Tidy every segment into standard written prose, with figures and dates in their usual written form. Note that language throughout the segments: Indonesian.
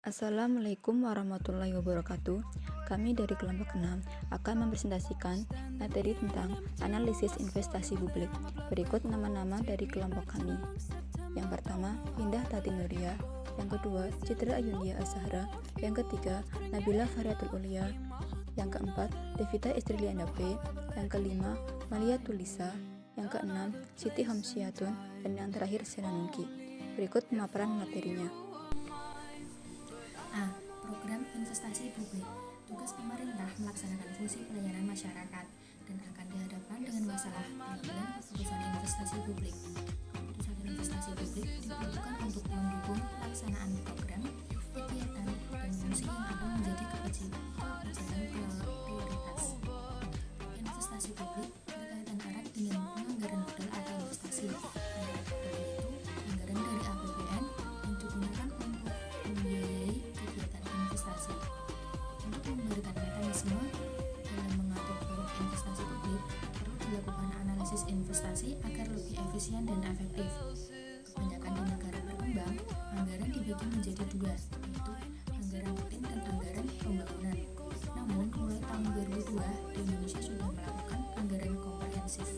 Assalamualaikum warahmatullahi wabarakatuh. Kami dari kelompok 6 akan mempresentasikan materi tentang analisis investasi publik. Berikut nama-nama dari kelompok kami. Yang pertama, Indah Tati Nuria. Yang kedua, Citra Ayunia Ashara. Yang ketiga, Nabila Fariatul Ulia. Yang keempat, Devita Estriliana P. Yang kelima, Malia Tulisa. Yang keenam, Siti Hamsiatun. Dan yang terakhir, Senanungki. Berikut pemaparan materinya. A. Program investasi publik. Tugas pemerintah melaksanakan fungsi pelayanan masyarakat dan akan dihadapkan dengan masalah pengambilan keputusan investasi publik. Keputusan investasi publik diperlukan untuk mendukung pelaksanaan program, kegiatan, dan fungsi yang akan menjadi kebijakan prioritas. Investasi publik berkaitan erat dengan penganggaran modal atau investasi. Anggaran modal itu anggaran dari APBN yang digunakan untuk membiayai kegiatan investasi. Untuk memberikan mekanisme dalam mengatur proyek investasi publik, perlu dilakukan analisis investasi agar lebih efisien dan efektif. Kebanyakan di negara berkembang, anggaran dibagi menjadi dua, yaitu anggaran rutin dan anggaran pembangunan. Namun, mulai tahun 2002, di Indonesia sudah melakukan anggaran komprehensif.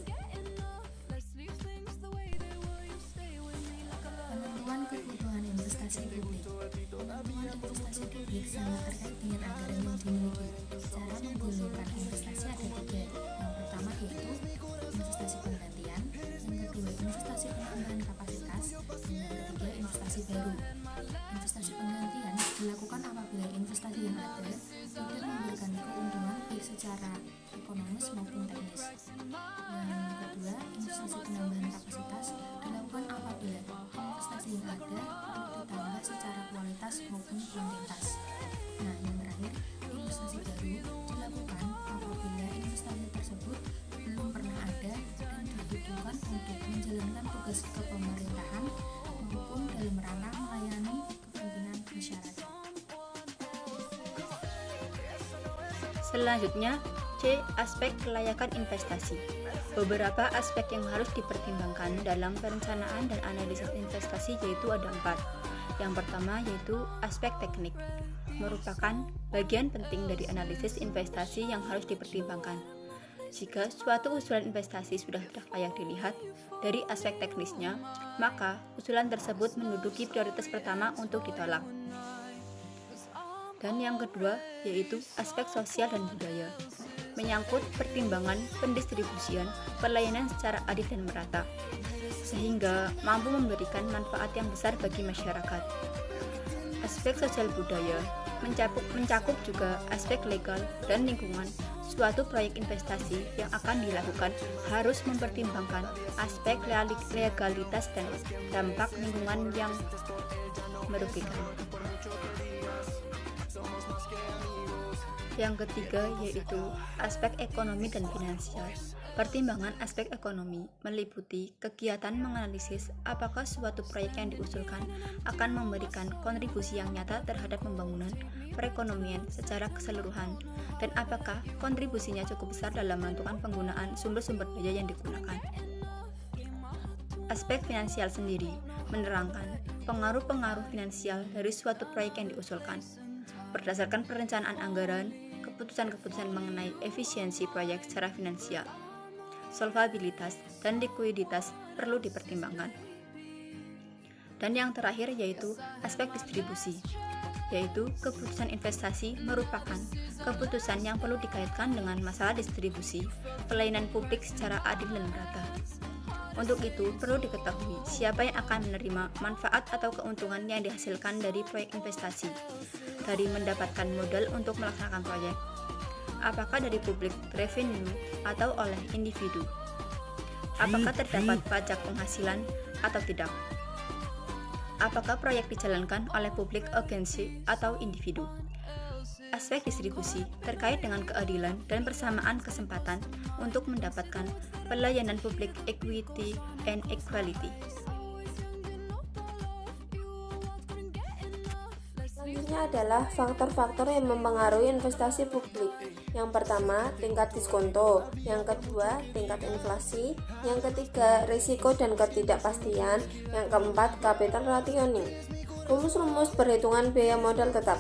Penentuan kebutuhan investasi publik. Penentuan investasi publik sangat terkait dengan anggaran yang dimiliki. Cara menggulirkan investasi ada tiga. Yang pertama yaitu investasi penggantian, yang kedua investasi penambahan kapasitas, dan yang ketiga investasi baru. Investasi penggantian dilakukan apabila investasi yang ada tidak memberikan keuntungan baik secara ekonomis maupun teknis. Yang kedua, investasi penambahan kapasitas dilakukan apabila investasi yang ada perlu ditambah secara kualitas maupun kuantitas. Nah, yang terakhir, investasi baru dilakukan apabila investasi tersebut belum pernah ada dan dibutuhkan untuk menjalankan tugas kepemerintahan maupun dalam rangka melayani kepentingan masyarakat. Selanjutnya, C. Aspek kelayakan investasi. Beberapa aspek yang harus dipertimbangkan dalam perencanaan dan analisis investasi yaitu ada 4. Yang pertama yaitu aspek teknik, merupakan bagian penting dari analisis investasi yang harus dipertimbangkan. Jika suatu usulan investasi sudah tidak layak dilihat dari aspek teknisnya, maka usulan tersebut menduduki prioritas pertama untuk ditolak. Dan yang kedua yaitu aspek sosial dan budaya, menyangkut pertimbangan pendistribusian pelayanan secara adil dan merata, sehingga mampu memberikan manfaat yang besar bagi masyarakat. Aspek sosial budaya mencakup juga aspek legal dan lingkungan. Suatu proyek investasi yang akan dilakukan harus mempertimbangkan aspek legalitas dan dampak lingkungan yang merugikan. Yang ketiga yaitu aspek ekonomi dan finansial. Pertimbangan aspek ekonomi meliputi kegiatan menganalisis apakah suatu proyek yang diusulkan akan memberikan kontribusi yang nyata terhadap pembangunan perekonomian secara keseluruhan, dan apakah kontribusinya cukup besar dalam menentukan penggunaan sumber-sumber daya yang digunakan. Aspek finansial sendiri menerangkan pengaruh-pengaruh finansial dari suatu proyek yang diusulkan. Berdasarkan perencanaan anggaran, keputusan-keputusan mengenai efisiensi proyek secara finansial, solvabilitas, dan likuiditas perlu dipertimbangkan. Dan yang terakhir yaitu aspek distribusi, yaitu keputusan investasi merupakan keputusan yang perlu dikaitkan dengan masalah distribusi pelayanan publik secara adil dan merata. Untuk itu, perlu diketahui siapa yang akan menerima manfaat atau keuntungan yang dihasilkan dari proyek investasi, dari mendapatkan modal untuk melaksanakan proyek, apakah dari publik revenue atau oleh individu, apakah terdapat pajak penghasilan atau tidak, apakah proyek dijalankan oleh publik agensi atau individu. Aspek distribusi terkait dengan keadilan dan persamaan kesempatan untuk mendapatkan pelayanan publik, equity and equality. Selanjutnya adalah faktor-faktor yang mempengaruhi investasi publik. Yang pertama, tingkat diskonto. Yang kedua, tingkat inflasi. Yang ketiga, risiko dan ketidakpastian. Yang keempat, capital rationing. Rumus-rumus perhitungan biaya modal tetap.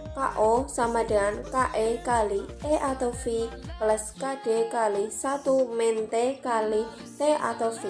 KO sama dengan KE kali E atau V plus KD kali 1 min T kali T atau V.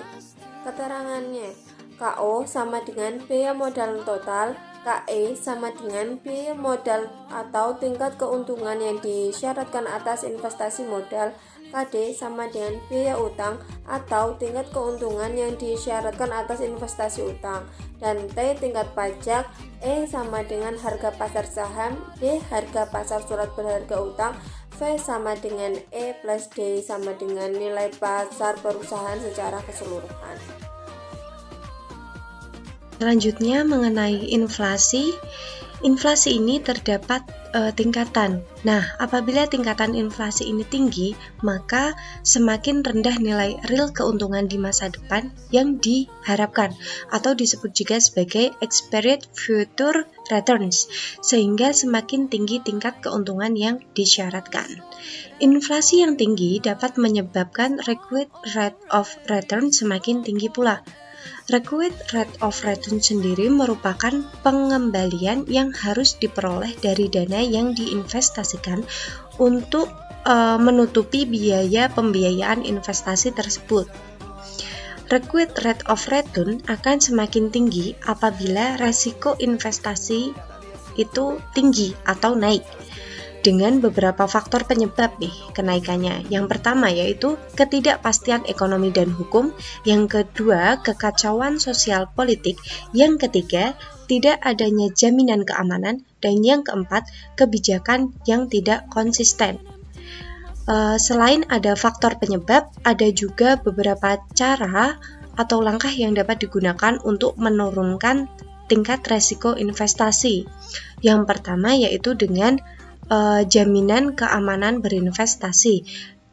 Keterangannya, KO sama dengan biaya modal total, KE sama dengan biaya modal atau tingkat keuntungan yang disyaratkan atas investasi modal, KD sama dengan biaya utang atau tingkat keuntungan yang disyaratkan atas investasi utang, dan T tingkat pajak, E sama dengan harga pasar saham, D harga pasar surat berharga utang, V sama dengan E plus D sama dengan nilai pasar perusahaan secara keseluruhan. Selanjutnya mengenai inflasi. Inflasi ini terdapat tingkatan. Nah, apabila tingkatan inflasi ini tinggi, maka semakin rendah nilai real keuntungan di masa depan yang diharapkan, atau disebut juga sebagai expected future returns, sehingga semakin tinggi tingkat keuntungan yang disyaratkan. Inflasi yang tinggi dapat menyebabkan required rate of return semakin tinggi pula. Required rate of return sendiri merupakan pengembalian yang harus diperoleh dari dana yang diinvestasikan untuk menutupi biaya pembiayaan investasi tersebut. Required rate of return akan semakin tinggi apabila resiko investasi itu tinggi atau naik, dengan beberapa faktor penyebab kenaikannya. Yang pertama yaitu ketidakpastian ekonomi dan hukum, yang kedua kekacauan sosial politik, yang ketiga tidak adanya jaminan keamanan, dan yang keempat kebijakan yang tidak konsisten. Selain ada faktor penyebab, ada juga beberapa cara atau langkah yang dapat digunakan untuk menurunkan tingkat resiko investasi. Yang pertama yaitu dengan jaminan keamanan berinvestasi,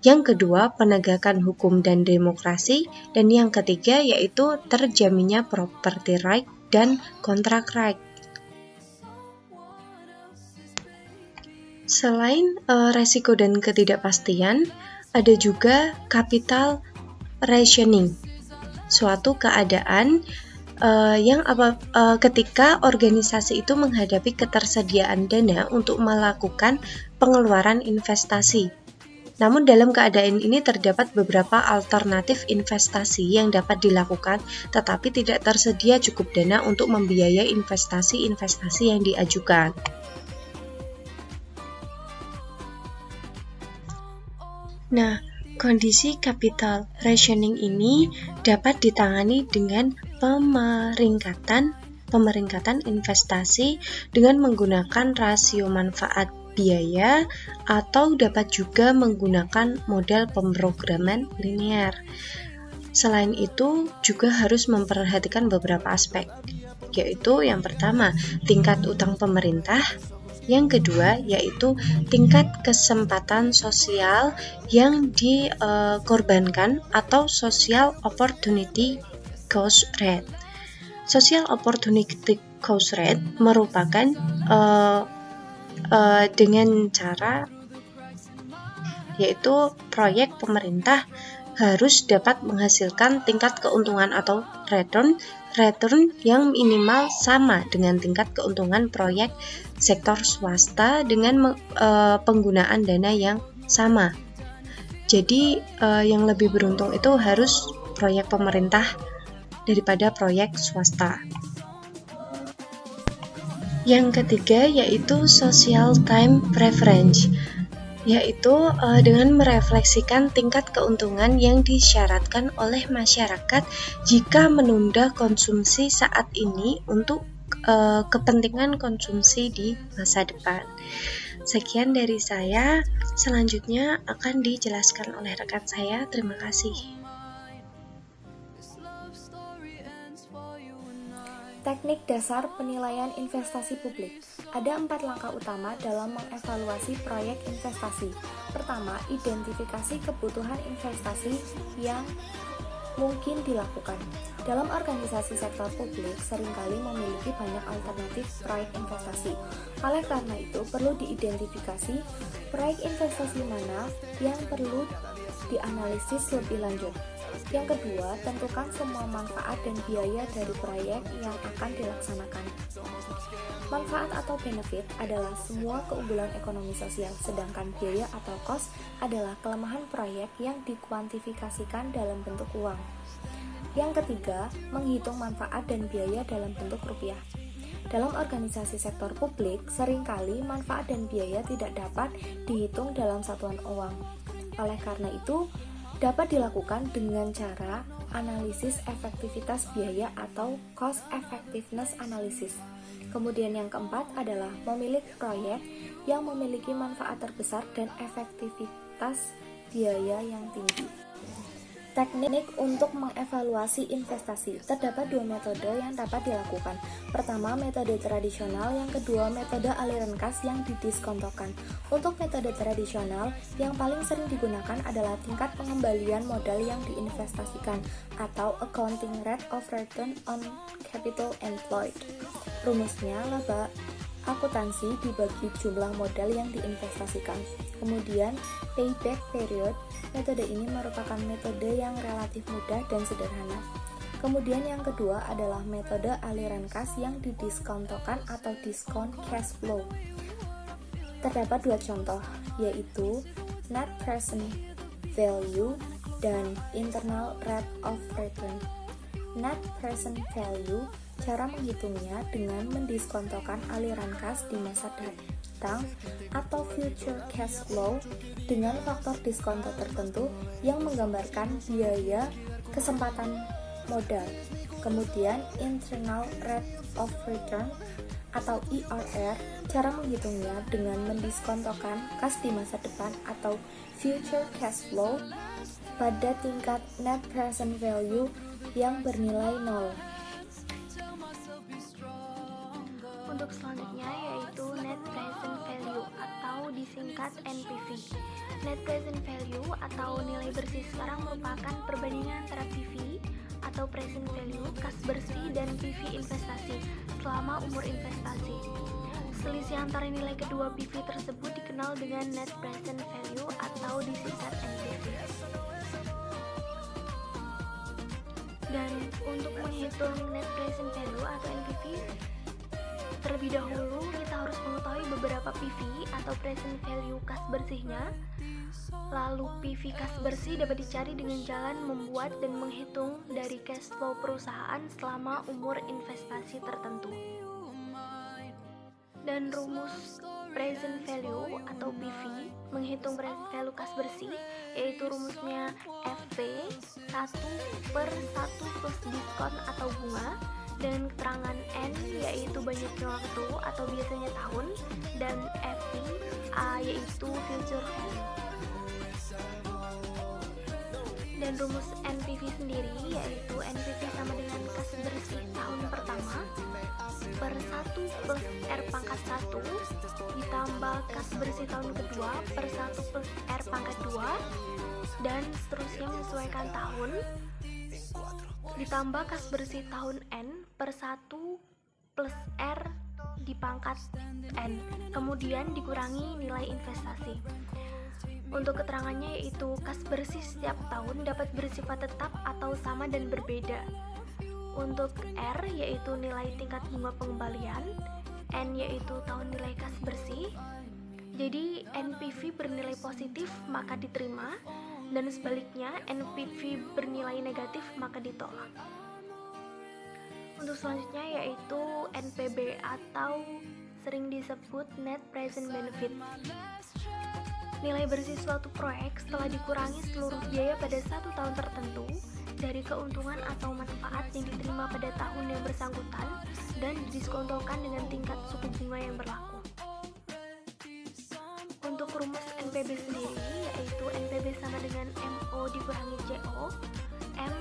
yang kedua penegakan hukum dan demokrasi, dan yang ketiga yaitu terjaminnya property right dan contract right. Selain resiko dan ketidakpastian, ada juga capital rationing, suatu keadaan ketika organisasi itu menghadapi ketersediaan dana untuk melakukan pengeluaran investasi. Namun dalam keadaan ini terdapat beberapa alternatif investasi yang dapat dilakukan, tetapi tidak tersedia cukup dana untuk membiayai investasi-investasi yang diajukan. Nah, kondisi capital rationing ini dapat ditangani dengan pemeringkatan investasi dengan menggunakan rasio manfaat biaya, atau dapat juga menggunakan model pemrograman linear. Selain itu juga harus memperhatikan beberapa aspek, yaitu yang pertama tingkat utang pemerintah, yang kedua yaitu tingkat kesempatan sosial yang dikorbankan atau social opportunity cost rate. Social opportunity cost rate merupakan dengan cara yaitu proyek pemerintah harus dapat menghasilkan tingkat keuntungan atau return yang minimal sama dengan tingkat keuntungan proyek sektor swasta dengan penggunaan dana yang sama. Jadi yang lebih beruntung itu harus proyek pemerintah daripada proyek swasta. Yang ketiga yaitu social time preference, yaitu dengan merefleksikan tingkat keuntungan yang disyaratkan oleh masyarakat jika menunda konsumsi saat ini untuk kepentingan konsumsi di masa depan. Sekian dari saya, selanjutnya akan dijelaskan oleh rekan saya. Terima kasih. Teknik dasar penilaian investasi publik. Ada 4 langkah utama dalam mengevaluasi proyek investasi. Pertama, identifikasi kebutuhan investasi yang mungkin dilakukan. Dalam organisasi sektor publik seringkali memiliki banyak alternatif proyek investasi. Oleh karena itu, perlu diidentifikasi proyek investasi mana yang perlu dianalisis lebih lanjut. Yang kedua, tentukan semua manfaat dan biaya dari proyek yang akan dilaksanakan. Manfaat atau benefit adalah semua keunggulan ekonomi sosial, sedangkan biaya atau cost adalah kelemahan proyek yang dikuantifikasikan dalam bentuk uang. Yang ketiga, menghitung manfaat dan biaya dalam bentuk rupiah. Dalam organisasi sektor publik, seringkali manfaat dan biaya tidak dapat dihitung dalam satuan uang. Oleh karena itu, dapat dilakukan dengan cara analisis efektivitas biaya atau cost effectiveness analysis. Kemudian yang keempat adalah memilih proyek yang memiliki manfaat terbesar dan efektivitas biaya yang tinggi. Teknik untuk mengevaluasi investasi. Terdapat dua metode yang dapat dilakukan. Pertama, metode tradisional, yang kedua, metode aliran kas yang didiskontokan. Untuk metode tradisional, yang paling sering digunakan adalah tingkat pengembalian modal yang diinvestasikan atau accounting rate of return on capital employed. Rumusnya, laba akuntansi dibagi jumlah modal yang diinvestasikan. Kemudian, payback period. Metode ini merupakan metode yang relatif mudah dan sederhana. Kemudian yang kedua adalah metode aliran kas yang didiskontokan atau discount cash flow. Terdapat dua contoh, yaitu net present value dan internal rate of return. Net present value, cara menghitungnya dengan mendiskontokan aliran kas di masa datang atau future cash flow dengan faktor diskonto tertentu yang menggambarkan biaya kesempatan modal. Kemudian internal rate of return atau IRR, cara menghitungnya dengan mendiskontokan kas di masa depan atau future cash flow pada tingkat net present value yang bernilai 0. Untuk selanjutnya yaitu net present value atau disingkat NPV. Net present value atau nilai bersih sekarang merupakan perbandingan antara PV atau present value kas bersih dan PV investasi selama umur investasi. Selisih antara nilai kedua PV tersebut dikenal dengan net present value atau disingkat NPV. Dan untuk menghitung net present value atau NPV, terlebih dahulu kita harus mengetahui beberapa PV atau present value kas bersihnya. Lalu PV kas bersih dapat dicari dengan jalan membuat dan menghitung dari cash flow perusahaan selama umur investasi tertentu. Dan rumus present value atau PV menghitung present value kas bersih yaitu rumusnya FV 1/1 plus diskon atau bunga, dan keterangan N yaitu banyaknya waktu atau biasanya tahun, dan FV A yaitu future value. Dan rumus NPV sendiri yaitu NPV sama dengan kas bersih tahun pertama per 1 plus R pangkat 1 ditambah kas bersih tahun kedua per 1 plus R pangkat 2 dan seterusnya menyesuaikan tahun ditambah kas bersih tahun N per 1 plus R di pangkat N, kemudian dikurangi nilai investasi. Untuk keterangannya yaitu kas bersih setiap tahun dapat bersifat tetap atau sama dan berbeda. Untuk R yaitu nilai tingkat bunga pengembalian, N yaitu tahun nilai kas bersih. Jadi NPV bernilai positif maka diterima, dan sebaliknya NPV bernilai negatif maka ditolak. Untuk selanjutnya yaitu NPB atau sering disebut Net Present Benefit. Nilai bersih suatu proyek setelah dikurangi seluruh biaya pada satu tahun tertentu dari keuntungan atau manfaat yang diterima pada tahun yang bersangkutan dan didiskontokan dengan tingkat suku bunga yang berlaku. Untuk rumus NPB sendiri yaitu NPB sama dengan MO dikurangi CO, M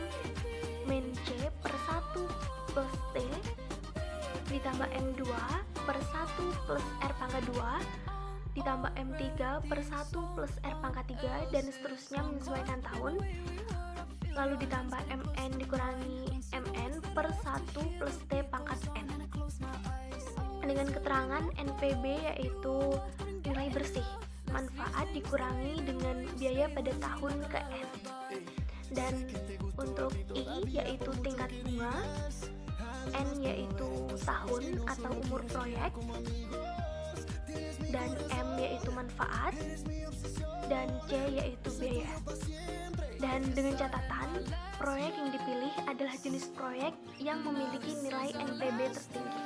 min C per 1 plus T ditambah M2 per 1 plus R pangkat 2 ditambah M3 per 1 plus R pangkat 3 dan seterusnya menyesuaikan tahun, lalu ditambah Mn dikurangi Mn per 1 plus T pangkat N dengan keterangan NPB yaitu nilai bersih manfaat dikurangi dengan biaya pada tahun ke N. Dan untuk I yaitu tingkat bunga, N yaitu tahun atau umur proyek, dan M yaitu manfaat, dan C yaitu biaya. Dan dengan catatan, proyek yang dipilih adalah jenis proyek yang memiliki nilai NPB tertinggi.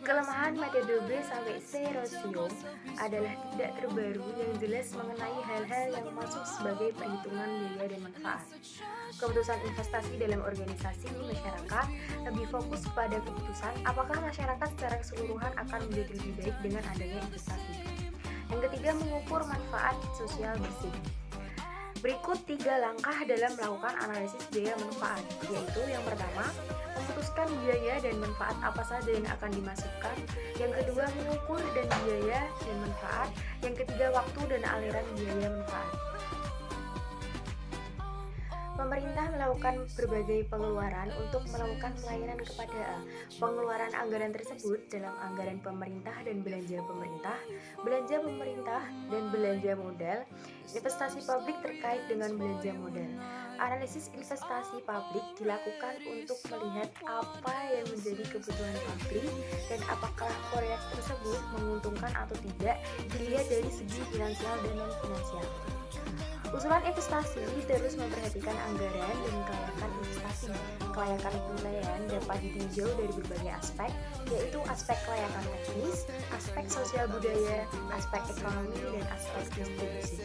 Kelemahan metode B/C ratio adalah tidak terbaru yang jelas mengenai hal-hal yang masuk sebagai perhitungan biaya dan manfaat. Keputusan investasi dalam organisasi masyarakat lebih fokus pada keputusan apakah masyarakat secara keseluruhan akan menjadi lebih baik dengan adanya investasi. Yang ketiga, mengukur manfaat sosial bersih. Berikut 3 langkah dalam melakukan analisis biaya manfaat, yaitu yang pertama, memutuskan biaya dan manfaat apa saja yang akan dimasukkan. Yang kedua, mengukur dan biaya dan manfaat. Yang ketiga, waktu dan aliran biaya manfaat. Pemerintah melakukan berbagai pengeluaran untuk melakukan pelayanan kepada A. Pengeluaran anggaran tersebut dalam anggaran pemerintah dan belanja pemerintah dan belanja modal, investasi publik terkait dengan belanja modal. Analisis investasi publik dilakukan untuk melihat apa yang menjadi kebutuhan publik dan apakah proyek tersebut menguntungkan atau tidak dilihat dari segi finansial dan non-finansial. Usulan investasi terus memperhatikan anggaran dan kelayakan investasi. Kelayakan penilaian dapat ditinjau dari berbagai aspek, yaitu aspek kelayakan teknis, aspek sosial budaya, aspek ekonomi, dan aspek distribusi.